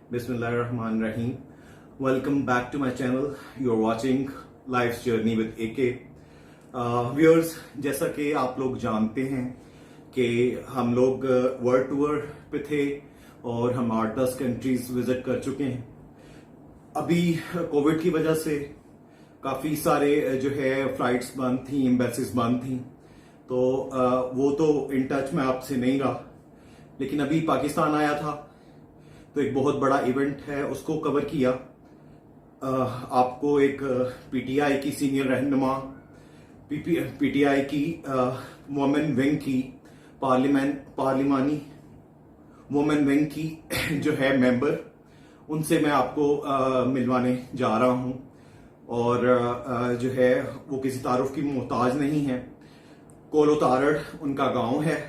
Bismillahirrahmanirrahim. Welcome back to my channel. You are watching Life's Journey with AK. Viewers, जैसा कि आप लोग जानते हैं कि हम लोग वर्ल्ड टूर पे थे और हम 8-10 कंट्रीज विजिट कर चुके हैं. अभी कोविड की वजह से काफ़ी सारे जो है फ्लाइट्स बंद थी, एम्बेसीज बंद थी, तो वो तो इन टच में आपसे नहीं रहा. लेकिन अभी पाकिस्तान आया था तो एक बहुत बड़ा इवेंट है, उसको कवर किया. आपको एक पीटीआई की सीनियर रहनुमा, पीटीआई की वुमेन विंग की पार्लिमानी वुमेन विंग की जो है मेंबर, उनसे मैं आपको मिलवाने जा रहा हूं. और जो है वो किसी तारुफ की मोहताज नहीं है. कोलो तारड़ उनका गांव है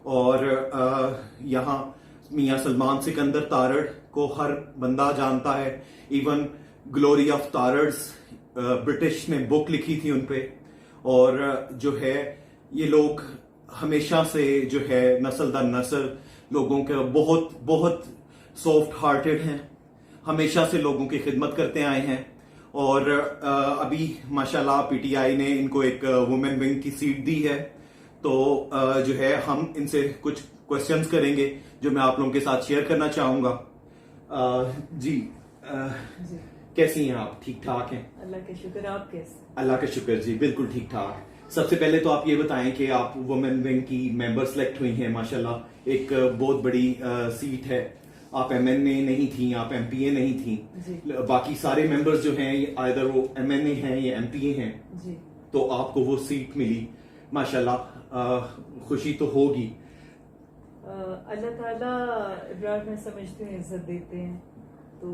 और यहाँ मियां सलमान सिकंदर तारड़ को हर बंदा जानता है. इवन ग्लोरी ऑफ तारड्स ब्रिटिश ने बुक लिखी थी उनपे. और जो है ये लोग हमेशा से जो है नस्ल दर नस्ल लोगों के बहुत बहुत सॉफ्ट हार्टेड हैं, हमेशा से लोगों की खिदमत करते आए हैं. और अभी माशाल्लाह पीटीआई ने इनको एक वुमेन विंग की सीट दी है. तो जो है हम इनसे कुछ क्वेश्चंस करेंगे जो मैं आप लोगों के साथ शेयर करना चाहूंगा. जी, कैसी हैं आप? ठीक ठाक हैं? अल्लाह का शुक्र. आप कैसे? अल्लाह का शुक्र जी, बिल्कुल ठीक ठाक. सबसे पहले तो आप ये बताएं कि आप वुमेन विंग की मेंबर सेलेक्ट हुई हैं. माशाल्लाह एक बहुत बड़ी सीट है. आप एमएनए नहीं थी, आप एमपीए नहीं थी. बाकी सारे मेंबर्स जो हैं आइदर वो एमएनए हैं या एमपीए हैं जी. तो आपको वो सीट मिली. माशाल्लाह खुशी तो होगी. अल्लाह ताला इब्रार में समझते हैं, इज्जत देते हैं, तो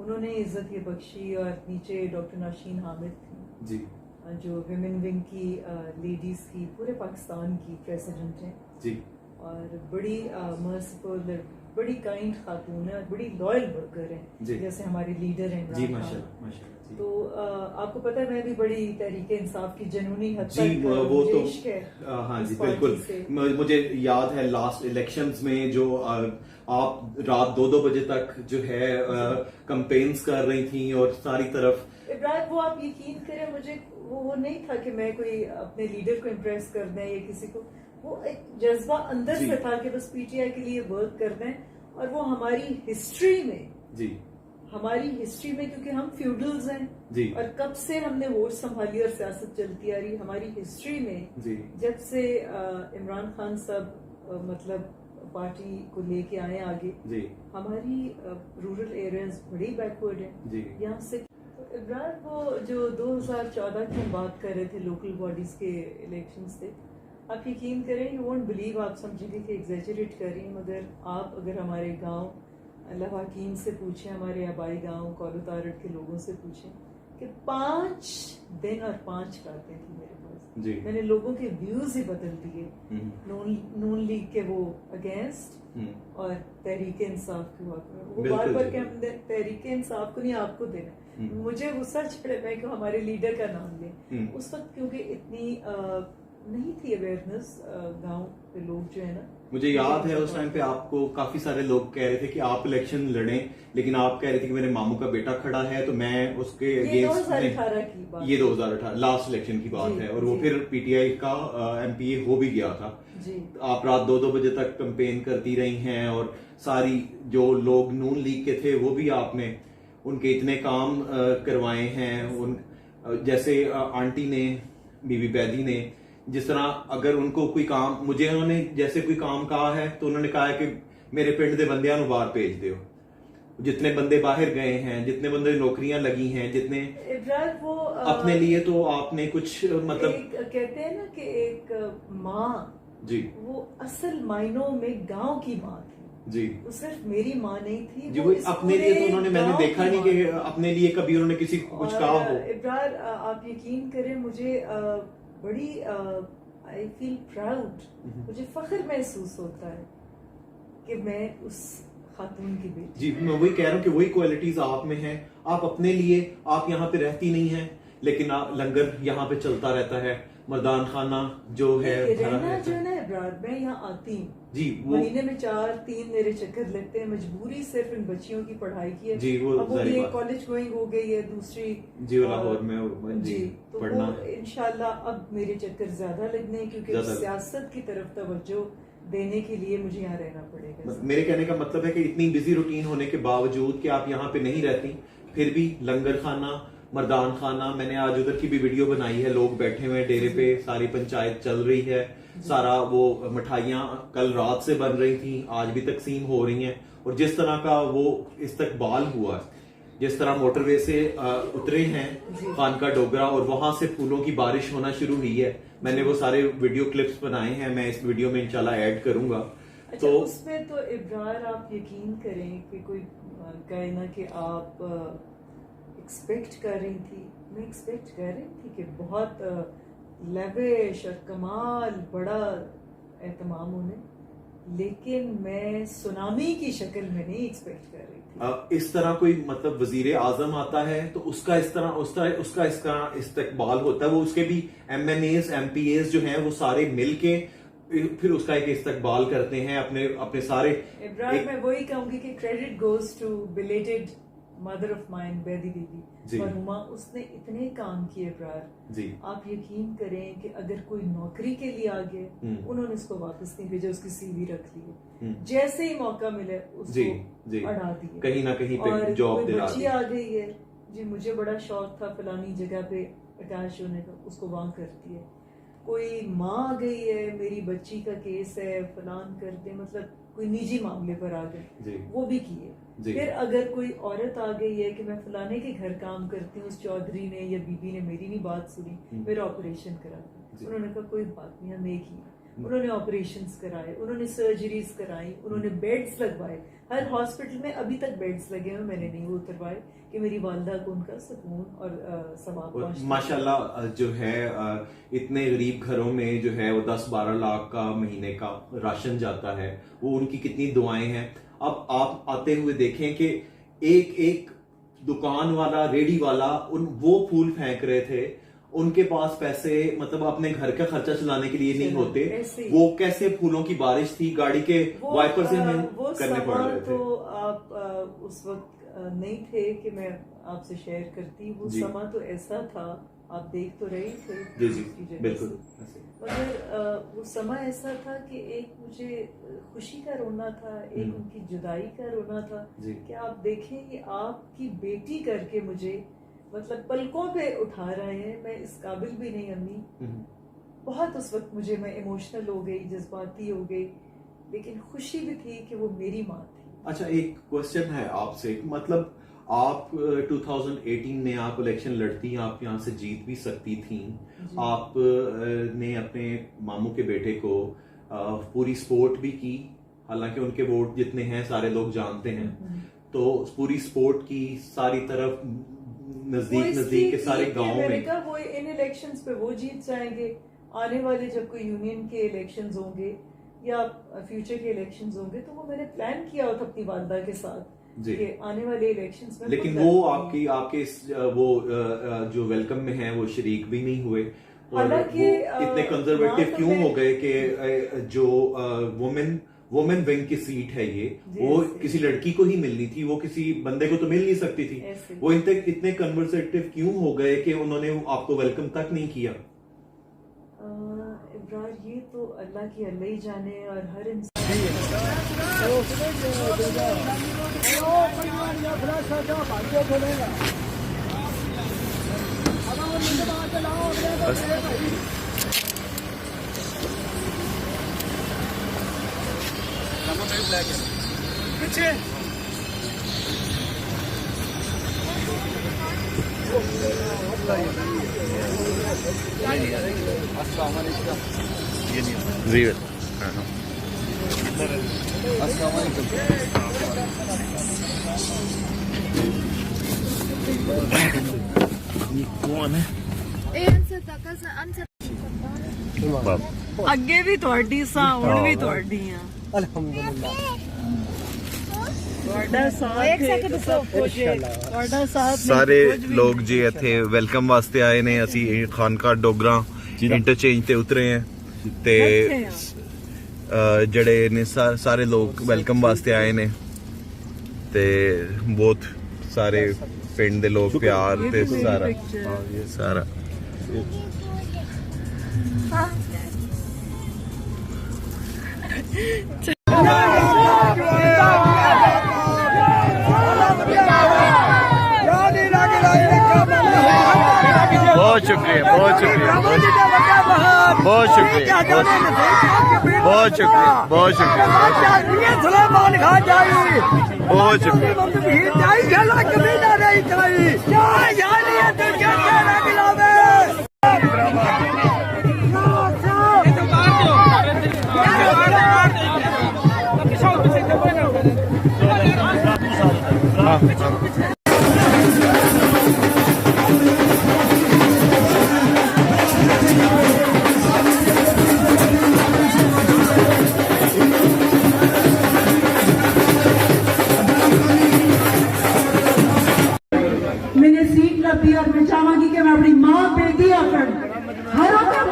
उन्होंने इज्जत ये बख्शी. और नीचे डॉक्टर नाशीन हामिद थी जी, जो विमेन विंग की लेडीज की पूरे पाकिस्तान की प्रेसिडेंट हैं जी. और बड़ी मर्सीफुल, बड़ी काइंड खातून है और बड़ी लॉयल वर्कर है, जैसे हमारे लीडर हैं जी. माशाल्लाह. तो आपको पता है मैं भी बड़ी तहरीके इंसाफ की जनूनी हद जी, तक वो तो है. हाँ जी बिल्कुल. मुझे याद है लास्ट इलेक्शंस में जो आप रात 2-2 बजे तक जो है कैंपेन्स कर रही थी और सारी तरफ इब्राहिम, वो आप यकीन करें मुझे वो नहीं था कि मैं कोई अपने लीडर को इम्प्रेस कर दें या किसी को. वो एक जज्बा अंदर से था कि बस पीटीआई के लिए वर्क कर दें. और वो हमारी हिस्ट्री में जी, हमारी हिस्ट्री में, क्योंकि हम फ्यूडल्स हैं जी, और कब से हमने वोट संभाली और सियासत चलती आ रही. हमारी हिस्ट्री में जी, जब से इमरान खान साहब मतलब पार्टी को लेके आए आगे जी, हमारी रूरल एरियाज बड़ी बैकवर्ड है यहाँ से. तो इब्राहिम, वो जो 2014 की बात कर रहे थे, लोकल बॉडीज के इलेक्शंस थे, आप यकीन करें, यू वोंट बिलीव, आप समझेंगे कि एग्जैजरेट कर रही हैं, मगर आप अगर हमारे गांव अल्लाह हकीम से पूछें, हमारे आबाई गांव कोलो तारड़ के लोगों से पूछें कि 5 दिन और 5 रातें थी मेरे पास जी. मैंने लोगों के व्यूज ही बदल दिए. नून लीग के वो अगेंस्ट और तहरीके इंसाफ के वो बार बार के हम तहरीके इंसाफ को नहीं आपको देना. मुझे गुस्सा चढ़े मैं कि हमारे लीडर का नाम लें. उस वक्त क्योंकि इतनी नहीं थी अवेयरनेस गांव के लोग जो है ना. मुझे याद है उस टाइम पे आपको काफी सारे लोग कह रहे थे कि आप इलेक्शन लड़ें, लेकिन आप कह रहे थे कि मेरे मामू का बेटा खड़ा है तो मैं उसके अगेंस्ट. 2018 की बात, ये 2018 लास्ट इलेक्शन की बात है. और वो फिर पीटीआई का एमपीए हो भी गया था जी. आप रात 2-2 बजे तक कैंपेन करती रही हैं और सारी जो लोग नून लीग के थे वो भी आपने उनके इतने काम करवाए हैं. उन जैसे आंटी ने, बीबी बैदी ने, जिस तरह अगर उनको कोई काम, मुझे उन्होंने जैसे कोई काम कहा है तो उन्होंने कहा है कि मेरे पिंड दे बंदियां नु बाहर भेज दो. जितने बंदे बाहर गए हैं, जितने बंदे नौकरियां लगी हैं, जितने वो अपने लिए, तो आपने कुछ मतलब कहते हैं ना कि एक माँ जी, वो असल मायनों में गांव की माँ थी जी. वो सिर्फ मेरी माँ नहीं थी जी, वो अपने लिए तो उन्होंने, मैंने देखा नहीं कि अपने लिए कभी उन्होंने किसी को कुछ कहा हो. इब्रार, आप यकीन करें, मुझे बड़ी आई फील प्राउड, मुझे फख्र महसूस होता है कि मैं उस खातून की बेटी जी. मैं वही कह रहा हूँ कि वही क्वालिटीज आप में हैं. आप अपने लिए, आप यहाँ पे रहती नहीं हैं, लेकिन लंगर यहाँ पे चलता रहता है. मर्दान खाना जो है रहना जो है ना इब्रार, मैं यहाँ आती हूँ जी, वो महीने में 4-3 मेरे चक्कर लगते हैं, मजबूरी सिर्फ इन बच्चियों की पढ़ाई की है जी, वो अब वो जाहिर ये बात। कॉलेज गोइंग हो गई है दूसरी जी लाहौर में जी, तो पढ़ना वो इंशाल्लाह अब मेरे चक्कर ज्यादा लगने हैं क्योंकि ज्यादा। सियासत की तरफ तवज्जो देने के लिए मुझे यहाँ रहना पड़ेगा। मेरे कहने का मतलब है कि इतनी बिजी रूटीन होने के बावजूद कि आप यहाँ पे नहीं रहती, फिर भी लंगर खाना, मर्दान खाना, मैंने आज उधर की भी वीडियो बनाई है, लोग बैठे हुए हैं डेरे पे, सारी पंचायत चल रही है, सारा वो मिठाइयाँ कल रात से बन रही थी, आज भी तकसीम हो रही हैं, और जिस तरह का वो इस्तकबाल हुआ, जिस तरह मोटरवे से उतरे हैं खानका डोगरा और वहां से फूलों की बारिश होना शुरू हुई है, मैंने वो सारे वीडियो क्लिप्स बनाए हैं, मैं इस वीडियो में इंशाल्लाह ऐड करूंगा। अच्छा, तो उसमें तो इब्रार आप यकीन करें कि कोई कहे ना कि आप एक्सपेक्ट कर रही थी, मैं एक्सपेक्ट कर रही थी कि बहुत लेविश और कमाल बड़ा एहतमाम होने, लेकिन मैं सुनामी की शक्ल में नहीं एक्सपेक्ट कर रही थी। इस तरह कोई मतलब वजीर आजम आता है तो उसका इस तरह इस्तकबाल होता है, वो उसके भी MNAs MPAs जो हैं वो सारे मिलके फिर उसका एक इस्तकबाल करते हैं अपने सारे। इब्रार मैं वही कहूंगी कि credit goes to belated mother of mine बेदी बीबी मरहुमा, उसने इतने काम किए इब्रार जी, आप यकीन करें कि अगर कोई नौकरी के लिए आ गए उन्होंने उसको वापस नहीं भेजा, उसकी CV रख ली, जैसे ही मौका मिले उसको अड़ा दिए, कहीं ना कहीं पे जॉब दिला दी। आ गई है जी, मुझे बड़ा शौक था फलानी जगह पे अटैच होने का, उसको वहां करती है। कोई माँ आ गई है, मेरी बच्ची का केस है, फलान कर दे, मतलब कोई निजी मामले पर आ गए, वो भी किए। फिर अगर कोई औरत आ गई है कि मैं फलाने के घर काम करती हूँ, उस चौधरी ने या बीबी ने मेरी नहीं बात सुनी, मेरा ऑपरेशन करा, उन्होंने कहा कोई बात नहीं, हम एक ही, उन्होंने ऑपरेशंस कराए, उन्होंने सर्जरीज कराई, उन्होंने बेड्स लगवाए, हर हॉस्पिटल में अभी तक बेड्स लगे हुए, मैंने नहीं वो उतरवाए कि मेरी वालदा को उनका सुकून और सवाब पहुंचे। माशाल्लाह जो है इतने गरीब घरों में जो है वो 10-12 लाख का महीने का राशन जाता है, वो उनकी कितनी दुआएं हैं। अब आप आते हुए देखें कि एक एक दुकान वाला, रेडी वाला वो फूल फेंक रहे थे, उनके पास पैसे मतलब अपने घर का खर्चा चलाने के लिए नहीं होते, वो कैसे फूलों की बारिश थी, गाड़ी के वाइपर से करने पड़ रहे थे। तो आप उस वक्त नहीं थे कि मैं आपसे शेयर करती, वो समा तो ऐसा था, आप देख तो रहे थे जी बिल्कुल, मगर वो समा ऐसा था कि एक मुझे खुशी का रोना था, एक उनकी जुदाई का रोना था कि आप देखें कि आपकी बेटी करके मुझे मतलब पलकों पे उठा रहे हैं, मैं इस काबिल भी नहीं अम्मी, बहुत उस वक्त मुझे मैं इमोशनल हो गई, जज्बाती हो गई, लेकिन खुशी भी थी कि वो मेरी माँ थी। अच्छा, एक क्वेश्चन है आपसे, मतलब आप 2018 में आप इलेक्शन लड़ती, आप यहाँ से जीत भी सकती थी, आप ने अपने मामू के बेटे को पूरी सपोर्ट भी की, हालांकि उनके वोट जितने हैं सारे लोग जानते हैं, तो पूरी सपोर्ट की, सारी तरफ नजदीक के सारे गांव में। वो इन इलेक्शंस पे वो जीत जाएंगे, आने वाले जब कोई यूनियन के इलेक्शंस होंगे या फ्यूचर के इलेक्शंस होंगे तो वो मैंने प्लान किया होता अपनी वालदा के साथ कि आने वाले इलेक्शंस में, लेकिन वो आपके वो जो वेलकम में है वो शरीक भी नहीं हुए, और वो इतने कंजर्वेटिव क्यों हो गए कि जो वुमेन विंग की सीट है ये, वो किसी लड़की को ही मिलनी थी, वो किसी बंदे को तो मिल नहीं सकती थी, वो इतने कंजर्वेटिव क्यों हो गए कि उन्होंने आपको वेलकम तक नहीं किया? इब्रार ये तो अल्लाह की अल्लाह ही जाने, और हर इंसान पीछे कौन है? ਅੱਗੇ ਵੀ ਤੁਹਾਡੀ ਸਾਂ, ਹੁਣ ਵੀ ਤੁਹਾਡੀ ਆ, अल्हम्दुलिल्लाह। ਤੁਹਾਡਾ ਸਾਥ ਹੈ ਤਾਂ ਸਭ ਕੁਝ ਹੈ, ਤੁਹਾਡਾ ਸਾਥ ਸਾਰੇ ਲੋਕ ਜੀ ਇੱਥੇ ਵੈਲਕਮ ਵਾਸਤੇ ਆਏ ਨੇ। ਅਸੀਂ ਖਾਨਕਾ ਡੋਗਰਾ ਇੰਟਰਚੇਂਜ ਤੇ ਉਤਰੇ ਆ ਤੇ ਜਿਹੜੇ ਨੇ ਸਾਰੇ ਲੋਕ ਵੈਲਕਮ ਵਾਸਤੇ ਆਏ ਨੇ ਤੇ ਬਹੁਤ ਸਾਰੇ ਪਿੰਡ ਦੇ ਲੋਕ ਪਿਆਰ ਤੇ ਸਾਰਾ बहुत शुक्रिया बहुत शुक्रिया बहुत शुक्रिया बहुत शुक्रिया बहुत शुक्रिया बहुत शुक्रिया। मैंने सीट लगी और मैं चाहूंगी कि मैं अपनी माँ बेटी आकर हर काम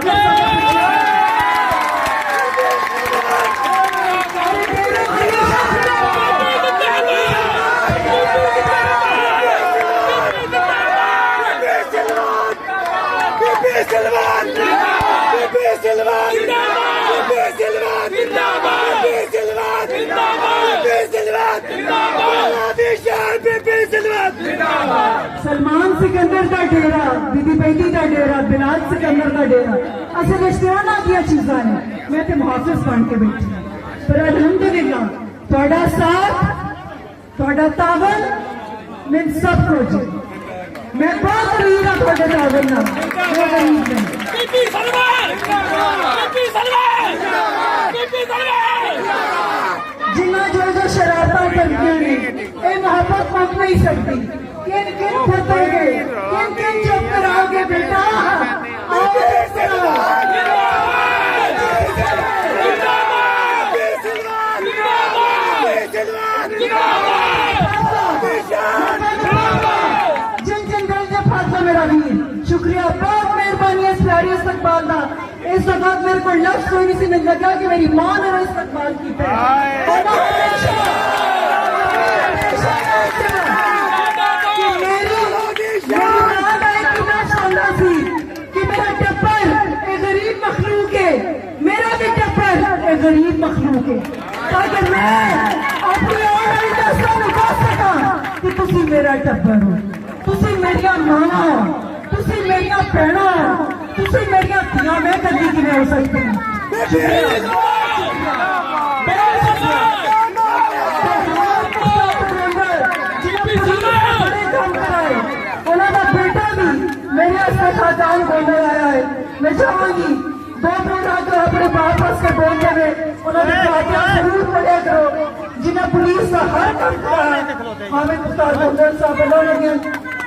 सलमान सिकंदर का डेरा, बीबी बेटी का डेरा, बिलाल सिकंदर का डेरा, असल रिश्तेदार दिया चीजा ने मैं तो मुहाफिज बन के बैठी पर अल्हम्दुलिल्लाह थोड़ा साथ थोड़ा तावन मैं सब कुछ मैं बहुत गरीब हाँ थोड़े तावन ना मैं गरीब जिन्ना जो शरारत करदियां ने ये मोहब्बत मुक नहीं सकती। किन किन फतेगे किन किन चुप कराओगे बेटा जिन जिन गल ने फासला मेरा वीर शुक्रिया बहुत मेहरबानी इस प्यारी इस्तकबाल का। इस वक्त मेरे को लफ्ज़ कोई नहीं सी मिल लगा कि मेरी मां ने इस्तकबाल किया गरीब मखलूक है ताकि मैं अपनी आने वाली निभा सका कि तुसी मेरा टब्बर हो, तुसी मेरिया मां हो, तुसी मेरिया भैणा हो, तुसी मेरिया धियां मैं कदी किवें हो सकती हूं। उन्होंने बेटा भी मेरे खानदान बोलने आया है। मैं चाहूंगी 2 मिनट आकर अपने बाप के बोलने में उन्होंने जरूर पढ़ा करो जिन्हें पुलिस का हर काम करा हामिद मुख्तार गोंदल साहब बोलोगे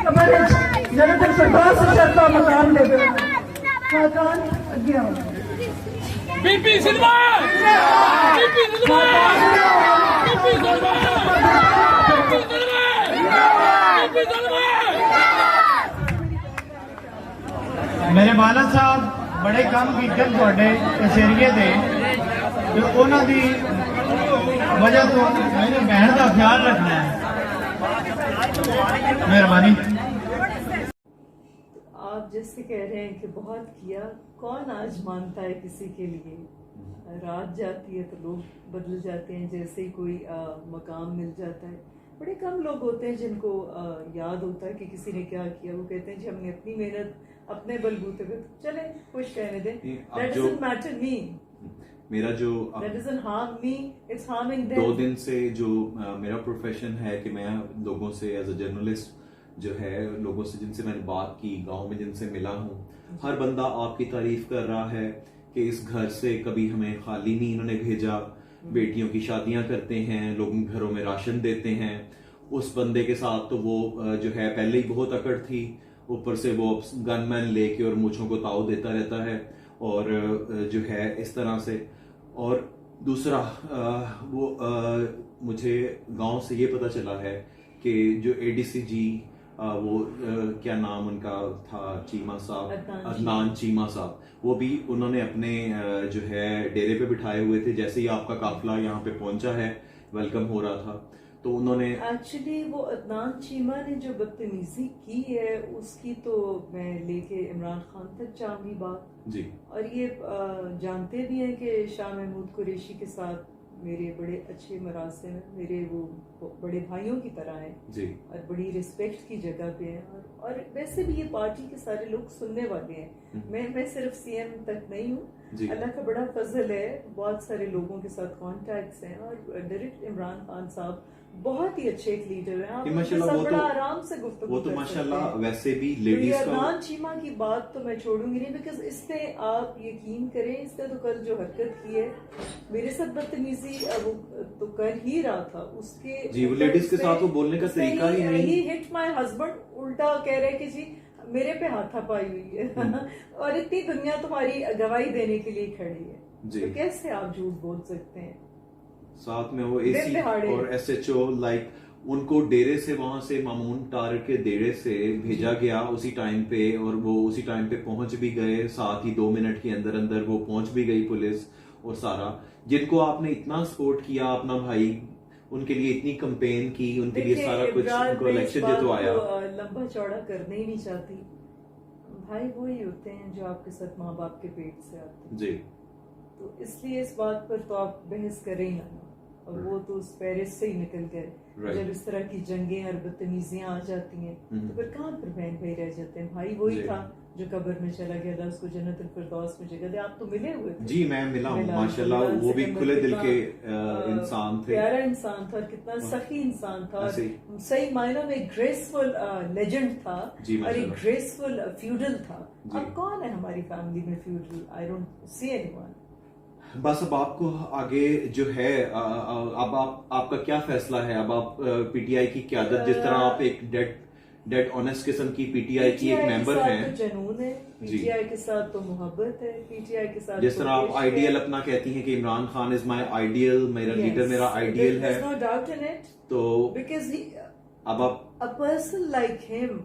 हमारे जनता सरकार से शर्ता मकान दे दो मकान अगे आओ बीपी सिल्वा बीपी सिल्वा बीपी सिल्वा बीपी सिल्वा। मेरे वालद साहब बड़े काम कीते तुहाडे इस एरिए दे ते उन्हां दी वजह तो मेरी बहन का ख्याल रखना है। मेहरबानी। आप जैसे कह रहे हैं कि बहुत किया, कौन आज मानता है किसी के लिए? रात जाती है तो लोग बदल जाते हैं, जैसे ही कोई मकाम मिल जाता है। बड़े कम लोग होते हैं जिनको याद होता है कि किसी ने क्या किया। वो कहते हैं जी हमने अपनी मेहनत अपने बलबूते पे चले खुश कहने दें। That doesn't matter me. मेरा जो That doesn't harm me, it's harming them. 2 दिन से जो मेरा प्रोफेशन है कि मैं लोगों से एज अ जर्नलिस्ट जो है लोगों से जिनसे मैंने बात की, गांव में जिनसे मिला हूँ, हर बंदा आपकी तारीफ कर रहा है कि इस घर से कभी हमें खाली नहीं इन्होंने भेजा, बेटियों की शादियां करते हैं, लोगों के घरों में राशन देते हैं। उस बंदे के साथ तो वो जो है पहले ही बहुत अकड़ थी, ऊपर से वो गनमैन लेके और मूंछों को ताव देता रहता है और जो है इस तरह से। और दूसरा मुझे गांव से ये पता चला है कि जो एडीसी जी क्या नाम उनका था, चीमा साहब, अदनान अदनान चीमा साहब, वो भी उन्होंने अपने जो है डेरे पे बिठाए हुए थे। जैसे ही आपका काफिला यहाँ पे पहुंचा है, वेलकम हो रहा था, तो उन्होंने एक्चुअली वो अदनान चीमा ने जो बदतमीजी की है उसकी तो मैं लेके इमरान खान तक जाऊंगी बात जी। और ये जानते भी हैं कि शाह महमूद कुरैशी के साथ मेरे बड़े अच्छे मरासिम हैं, मेरे वो बड़े भाइयों की तरह हैं जी और बड़ी रिस्पेक्ट की जगह पे हैं और वैसे भी ये पार्टी के सारे लोग सुनने वाले हैं। मैं सिर्फ सीएम तक नहीं हूँ, अल्लाह का बड़ा फजल है, बहुत सारे लोगों के साथ कॉन्टैक्ट्स हैं और डायरेक्ट इमरान खान साहब बहुत ही अच्छे एक लीडर हैं। आप उनके साथ बड़ा आराम से गुफ्तगू वो तो कर माशाल्लाह सकते हैं। वैसे भी तो लेडीज का अदनान चीमा की बात तो मैं छोड़ूंगी नहीं, बिकॉज इसने आप यकीन करें, इसने तो कल जो हरकत की है मेरे साथ बदतमीजी वो तो कर ही रहा था उसके जी, वो लेडीज के साथ वो बोलने का तरीका ही नहीं। ही हिट माय हस्बैंड, उल्टा कह रहे कि जी मेरे पे हाथापाई हुई है और इतनी दुनिया तुम्हारी गवाही देने के लिए खड़ी है, तो कैसे आप झूठ बोल सकते हैं। साथ में वो एसी और एसएचओ लाइक उनको डेरे से, वहां से मामून टार के डेरे से भेजा गया उसी टाइम पे, और वो उसी टाइम पे पहुंच भी गए, साथ ही 2 मिनट के अंदर अंदर वो पहुंच भी गई पुलिस। और सारा जिनको आपने इतना सपोर्ट किया अपना भाई, उनके लिए इतनी कंपेन की, उनके लिए सारा कुछ, उनको इलेक्शन जो तो आया। लंबा चौड़ा करना ही नहीं चाहती, भाई वही होते हैं जो आपके साथ माँ बाप के पेट से आते हैं जी। तो इसलिए इस बात पर तो आप बहस करें ही ना, और वो तो उस पेरिस से ही निकल गए। जब इस तरह की जंगें और बदतमीजियां आ जाती हैं तो फिर कहाँ पर बहन भाई रह जाते हैं। भाई वही था जो कब्र में चला गया था, उसको जन्नतुल फिरदौस में जगह दे। आप तो मिले हुए थे। जी मैं मिला हूँ माशाल्लाह, वो भी खुले दिल के इंसान थे, प्यारा इंसान था, कितना सखी इंसान था, सही मायनों में ग्रेसफुल लेजेंड था और एक ग्रेसफुल फ्यूडल था। अब कौन है हमारी फैमिली में feudal? I don't see anyone. बस अब आपको आगे जो है अब आपका क्या फैसला है? अब आप पीटीआई की क्यादत, जिस तरह आप एक डेड ऑनेस्ट किस्म की पीटीआई की एक मेंबर हैं, तो जनून है पीटीआई के साथ, तो मोहब्बत है पीटीआई के साथ, जिस तरह आप आइडियल अपना कहती हैं कि Imran Khan is my ideal, मेरा लीडर मेरा आइडियल है, नो डाउट इन इट। तो बिकॉज अब आप a person like him,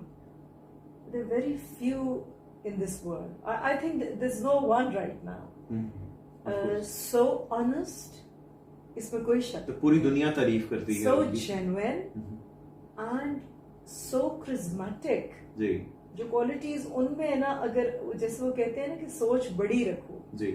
there are very few in this world. I think there is no one right now so honest, इसमें कोई शक, तो पूरी दुनिया तारीफ करती है, so genuine and so charismatic. जी, जो क्वालिटीज उनमें है ना, अगर जैसे वो कहते हैं ना कि सोच बड़ी रखो, जी,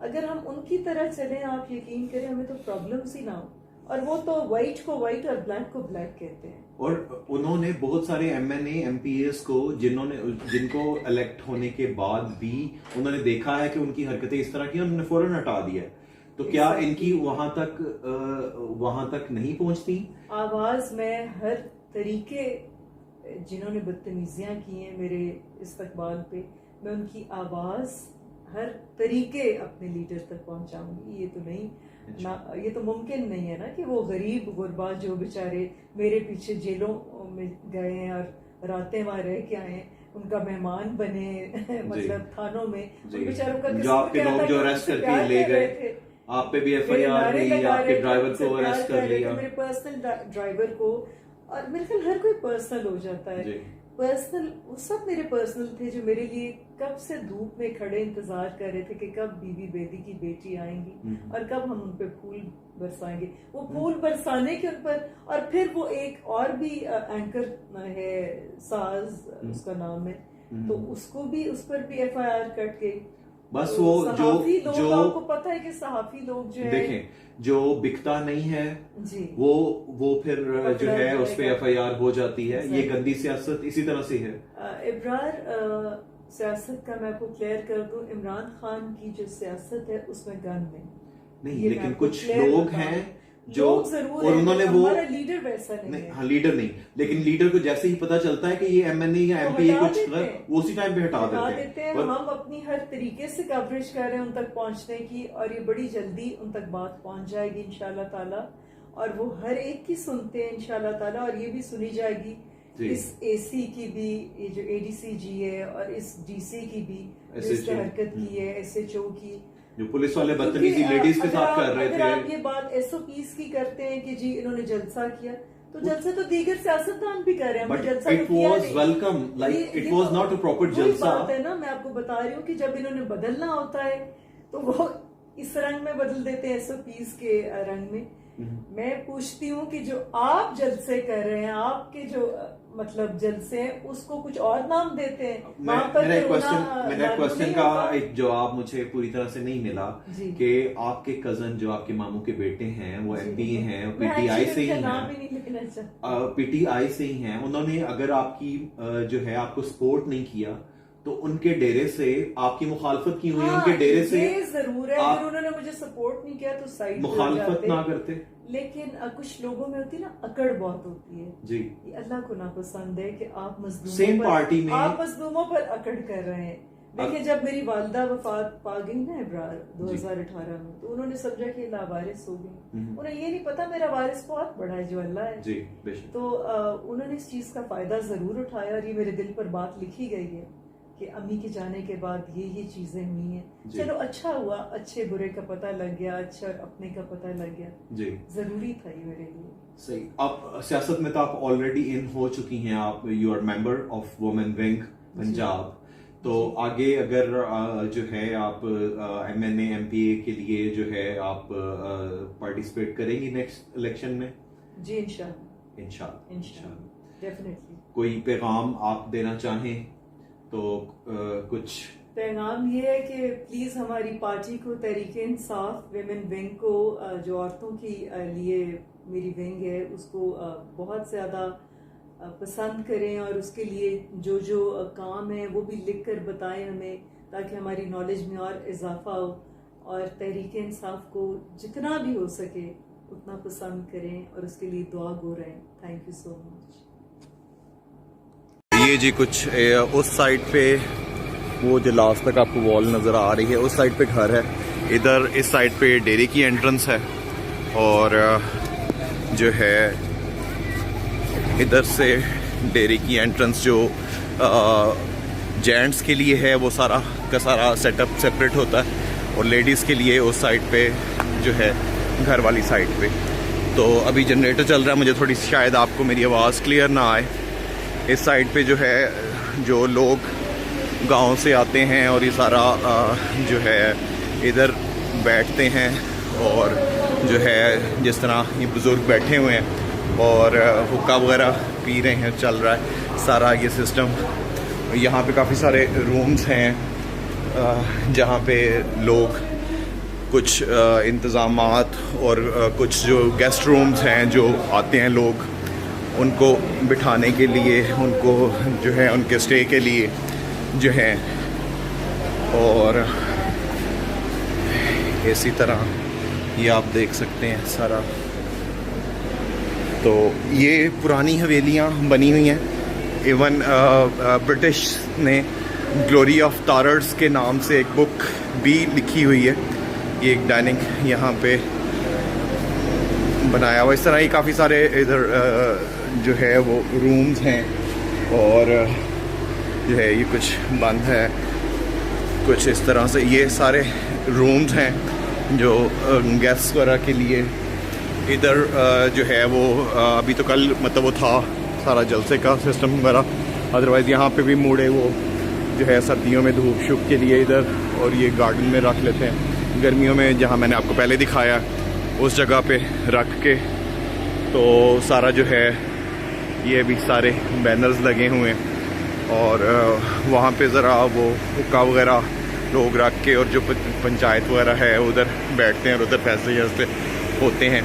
अगर हम उनकी तरह चलें, आप यकीन करें हमें तो प्रॉब्लम्स ही ना हो। और वो तो व्हाइट को व्हाइट और ब्लैक को ब्लैक कहते हैं। और उन्होंने बहुत सारे एमएनए एमपीएस को जिनको इलेक्ट होने के बाद भी उन्होंने देखा है कि उनकी हरकतें इस तरह की, उन्होंने फौरन हटा दिया। तो क्या इनकी वहां तक नहीं पहुंचती आवाज? में हर तरीके, जिन्होंने बदतमीजियां की हैं मेरे इस्तकबाल पे, मैं उनकी आवाज हर तरीके अपने लीडर तक पहुंचाऊंगी। ये तो नहीं ना, ये तो मुमकिन नहीं है ना कि वो गरीब गुरबा जो बेचारे मेरे पीछे जेलों में गए हैं और रातें वहां रह के आए हैं, उनका मेहमान बने मतलब थानों में, उन बेचारों का जो आपके लोग जो अरेस्ट करके ले गए, आप पे भी एफआईआर हुई, आपके ड्राइवर को अरेस्ट कर लिया, मेरे पर्सनल ड्राइवर को, और मेरे ख्याल हर कोई पर्सनल हो जाता है। पर्सनल, वो सब मेरे पर्सनल थे जो मेरे लिए कब से धूप में खड़े इंतजार कर रहे थे कि कब बीबी बेदी की बेटी आएंगी और कब हम उन पे फूल बरसाएंगे। वो फूल बरसाने के ऊपर, और फिर वो एक और भी एंकर है साज, उसका नाम है, तो उसको भी, उस पर भी एफआईआर कट गई। बस तो वो जो आपको पता है कि सहाफी लोग जो है, देखें, जो बिकता नहीं है जी, वो फिर जो है उस पे एफआईआर हो जाती है। ये गंदी सियासत इसी तरह से है। इब्रार सियासत का मैं आपको क्लियर कर दूं, इमरान खान की जो सियासत है उसमें गन नहीं, लेकिन कुछ लोग हैं जो, जरूर और उन्होंने वो लीडर वैसा नहीं है। हाँ, लीडर नहीं, लेकिन लीडर को जैसे ही पता चलता है कि ये एमएनए या एमपीए कुछ, वो उसी टाइम पे हटा देते हैं। हम अपनी हर तरीके से कवरेज कर रहे हैं उन तक पहुंचने की, और ये बड़ी जल्दी उन तक बात पहुंच जाएगी इंशाल्लाह ताला, और वो हर एक की सुनते हैं इंशाल्लाह ताला, और ये भी सुनी जाएगी इस एसी की भी, ये जो एडीसीजी है, और इस डीसी की भी जिसने हरकत की है, एसएचओ की, जो पुलिस वाले बदतमीजी लेडीज के साथ कर रहे थे। आप ये बात एसओपीज की करते हैं कि जी इन्होंने जलसा किया, तो जलसा तो दीगर सियासतदान भी कर रहे हैं, But जलसा it तो किया was नहीं। welcome, like ये- it ये was तो not a proper वही jalsa. बात है ना, मैं आपको बता रही हूँ कि जब इन्होंने बदलना होता है तो वो इस रंग में बदल देते हैं, SOPs के रंग में। मैं पूछती हूँ कि जो आप जलसे कर रहे हैं, आपके जो मतलब जलसे हैं, उसको कुछ और नाम देते हैं। वहाँ पर मेरा कोरोना लागू क्वेश्चन नहीं का होता। एक जवाब मुझे पूरी तरह से नहीं मिला जी। कि आपके कजन जो आपके मामू के बेटे हैं वो MPA हैं, मैं PTI actually से ही उनका नाम हैं, ही नहीं लेना चाहती। PTI से ही हैं। उन्होंने अगर आपकी जो है आपको सपोर्ट नहीं किया तो उनके डेरे से आपकी मुखालफत की हुई, हाँ, उनके डेरे से ये जरूर है, आप अगर उन्होंने मुझे सपोर्ट नहीं किया तो साइड मुखालफत ना करते। लेकिन कुछ लोगों में होती है ना, अकड़ बहुत होती है। जी, ये अल्लाह को नापसंद है कि आप मजलूमों Same पर पार्टी में- आप मजलूमों पर अकड़ कर रहे हैं। देखिए, जब मेरी वालदा वफात पा गई ना इब्रार 2018 में, तो उन्होंने समझा कि लावारिस हो गई। उन्हें ये नहीं पता मेरा वारिस बहुत बड़ा है जो अल्लाह है। जी, बेशक। तो उन्होंने इस चीज का फायदा जरूर उठाया, और ये मेरे दिल पर बात लिखी गई है कि अम्मी के जाने के बाद ये चीजें हुई हैं। जी। चलो अच्छा हुआ, अच्छे बुरे का पता लग गया, अच्छा अपने का पता लग गया। जी, जरूरी था ये मेरे लिए। सही। आप सियासत में तो आप ऑलरेडी इन हो चुकी हैं, आप you are member of women wing Punjab. तो आगे अगर जो है आप MNA MPA के लिए जो है आप पार्टिसिपेट करेंगी नेक्स्ट इलेक्शन में? जी इंशाल्लाह, इंशाल्लाह। डेफिनेटली। कोई पैगाम आप देना चाहें तो कुछ? पैगाम ये है कि प्लीज हमारी पार्टी को, तहरीक इंसाफ विमेन विंग को, जो औरतों की लिए मेरी विंग है, उसको बहुत ज्यादा पसंद करें, और उसके लिए जो जो काम है वो भी लिख कर बताएं हमें, ताकि हमारी नॉलेज में और इजाफा हो, और तहरीक इंसाफ को जितना भी हो सके उतना पसंद करें, और उसके लिए दुआ गो रहें। Thank you so much. ये जी कुछ उस साइड पे वो जो लास्ट तक आपको वॉल नज़र आ रही है, उस साइड पे घर है। इधर इस साइड पे डेरे की एंट्रेंस है, और जो है इधर से डेरे की एंट्रेंस जो जेंट्स के लिए है वो सारा का सारा सेटअप सेपरेट होता है, और लेडीज़ के लिए उस साइड पे जो है घर वाली साइड पे। तो अभी जनरेटर चल रहा है, मुझे थोड़ी शायद आपको मेरी आवाज़ क्लियर ना आए। इस साइड पे जो है जो लोग गांव से आते हैं और ये सारा जो है इधर बैठते हैं, और जो है जिस तरह ये बुज़ुर्ग बैठे हुए हैं और हुक्का वगैरह पी रहे हैं, चल रहा है सारा ये सिस्टम। यहाँ पे काफ़ी सारे रूम्स हैं जहाँ पे लोग कुछ इंतज़ामात और कुछ जो गेस्ट रूम्स हैं जो आते हैं लोग, उनको बिठाने के लिए, उनको जो है उनके स्टे के लिए जो है, और इसी तरह ये आप देख सकते हैं सारा। तो ये पुरानी हवेलियाँ बनी हुई हैं। इवन ब्रिटिश ने ग्लोरी ऑफ तारर्स के नाम से एक बुक भी लिखी हुई है। ये एक डाइनिंग यहाँ पे बनाया हुआ, इस तरह ही काफ़ी सारे इधर जो है वो रूम्स हैं, और जो है ये कुछ बंद है, कुछ इस तरह से ये सारे रूम्स हैं जो गेस्ट वगैरह के लिए। इधर जो है वो अभी तो कल मतलब वो था सारा जलसे का सिस्टम वगैरह, अदरवाइज़ यहाँ पे भी मूड़े वो जो है सर्दियों में धूप शुप के लिए इधर, और ये गार्डन में रख लेते हैं। गर्मियों में जहाँ मैंने आपको पहले दिखाया उस जगह पे रख के, तो सारा जो है ये भी सारे बैनर्स लगे हुए हैं, और वहाँ पे ज़रा वो हुक्का वगैरह लोग रख के, और जो पंचायत वगैरह है उधर बैठते हैं और उधर फैसले जैसे होते हैं।